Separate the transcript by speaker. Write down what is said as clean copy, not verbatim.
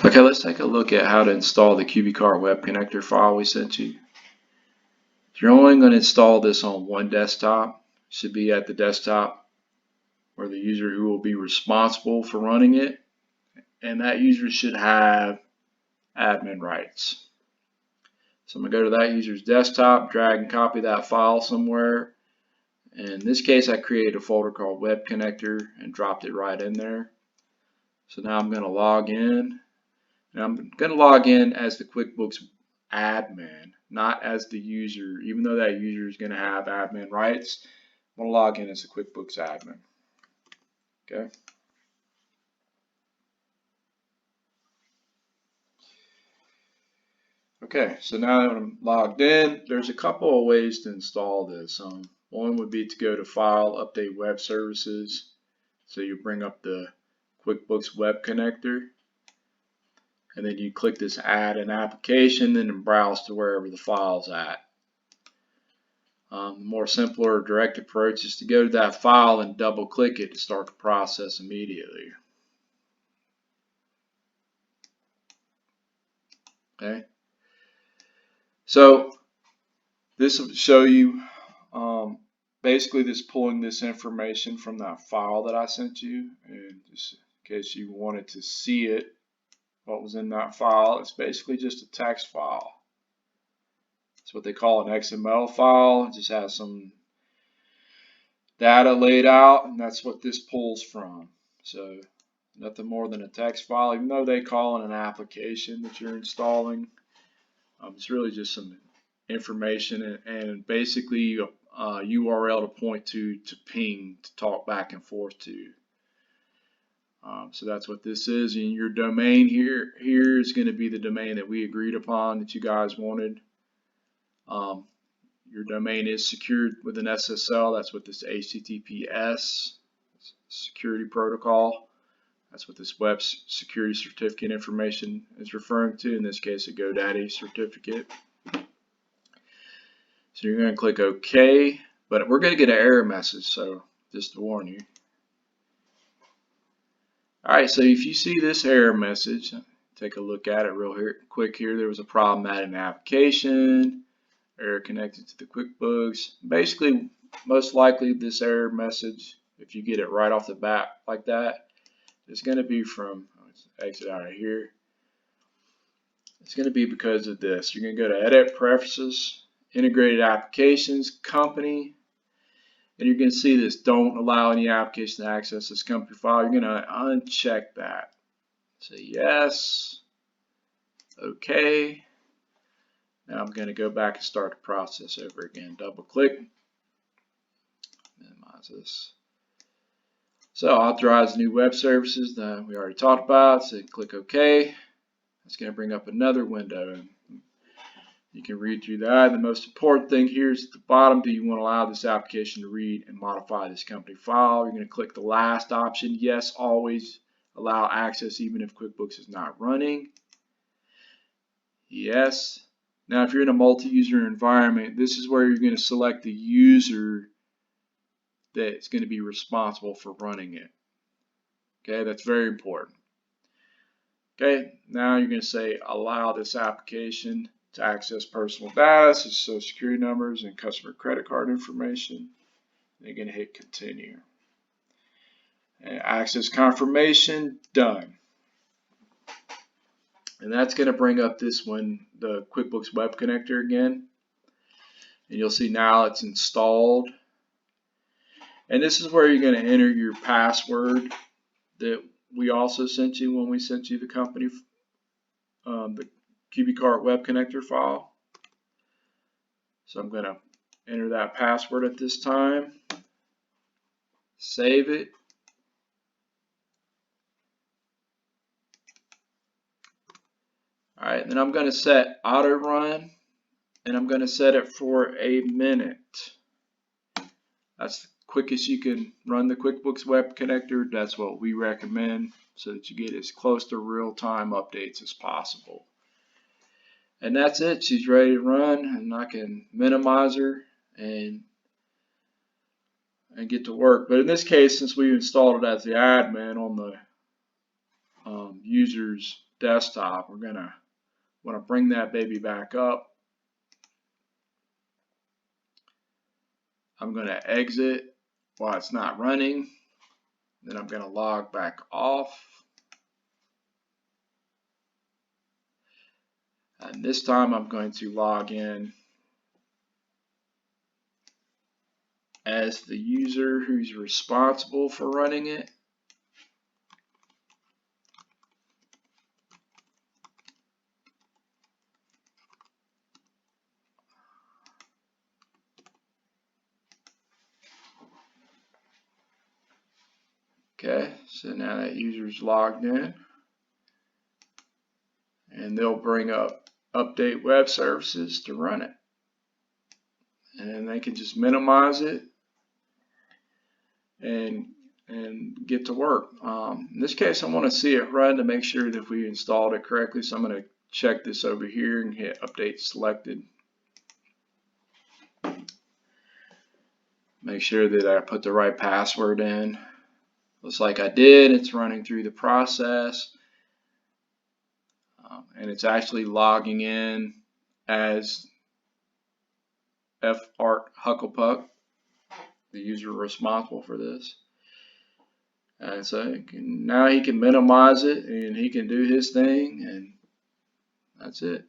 Speaker 1: Okay, let's take a look at how to install the QBCart web connector file we sent you. You're only going to install this on one desktop. It should be at the desktop where the user who will be responsible for running it, and that user should have admin rights. So I'm going to go to that user's desktop, drag and copy that file somewhere. In this case, I created a folder called web connector and dropped it right in there. So now I'm going to log in. And I'm going to log in as the QuickBooks admin, not as the user, even though that user is going to have admin rights. I'm going to log in as the QuickBooks admin. Okay. Okay, so now that I'm logged in, there's a couple of ways to install this. One would be to go to File, Update Web Services. So you bring up the QuickBooks Web Connector. And then you click this Add an Application and then browse to wherever the file's at. The more simpler direct approach is to go to that file and double click it to start the process immediately. Okay. So this will show you basically this pulling this information from that file that I sent you, and just in case you wanted to see it, what was in that file, it's basically just a text file. It's what they call an XML file. It just has some data laid out, and that's what this pulls from. So nothing more than a text file, even though they call it an application that you're installing. It's really just some information and basically a URL to point to ping, to talk back and forth to. So that's what this is. And your domain here is going to be the domain that we agreed upon that you guys wanted. Your domain is secured with an SSL. That's what this HTTPS security protocol. That's what this web security certificate information is referring to. In this case, a GoDaddy certificate. So you're going to click OK, but we're going to get an error message, so just to warn you. Alright, so if you see this error message, take a look at it real quick here. There was a problem adding an application, error connected to the QuickBooks. Basically, most likely this error message, if you get it right off the bat like that, it's going to be from, let's exit out of here. It's going to be because of this. You're going to go to Edit Preferences, Integrated Applications, Company, and you're going to see this, don't allow any application to access this company file. You're going to uncheck that. Say yes, okay. Now I'm going to go back and start the process over again. Double click, minimize this. So authorize new web services that we already talked about. So click OK. It's going to bring up another window. You can read through that. The most important thing here is at the bottom, do you want to allow this application to read and modify this company file? You're going to click the last option. Yes, always allow access even if QuickBooks is not running. Yes. Now if you're in a multi-user environment, this is where you're going to select the user that's going to be responsible for running it. Okay, that's very important. Okay, now you're going to say allow this application to access personal data such as social security numbers and customer credit card information. And you're going to hit continue. And access confirmation, done. And that's going to bring up this one, the QuickBooks Web Connector again. And you'll see now it's installed. And this is where you're going to enter your password that we also sent you when we sent you the company, the QBCart Web Connector file. So I'm going to enter that password at this time. Save it. Alright, then I'm going to set auto run, and I'm going to set it for a minute. That's the quickest you can run the QuickBooks Web Connector. That's what we recommend so that you get as close to real-time updates as possible. And that's it. She's ready to run, and I can minimize her and get to work. But in this case, since we installed it as the admin on the user's desktop. We're gonna want to bring that baby back up. I'm gonna exit while it's not running. Then I'm gonna log back off. And this time I'm going to log in as the user who's responsible for running it. Okay, so now that user's logged in, and they'll bring up update web services to run it. And then they can just minimize it and get to work. In this case, I want to see it run to make sure that we installed it correctly. So I'm going to check this over here and hit update selected. Make sure that I put the right password in. Looks like I did. It's running through the process. And it's actually logging in as F.Art Hucklepuck, the user responsible for this. And so now he can minimize it and he can do his thing, and that's it.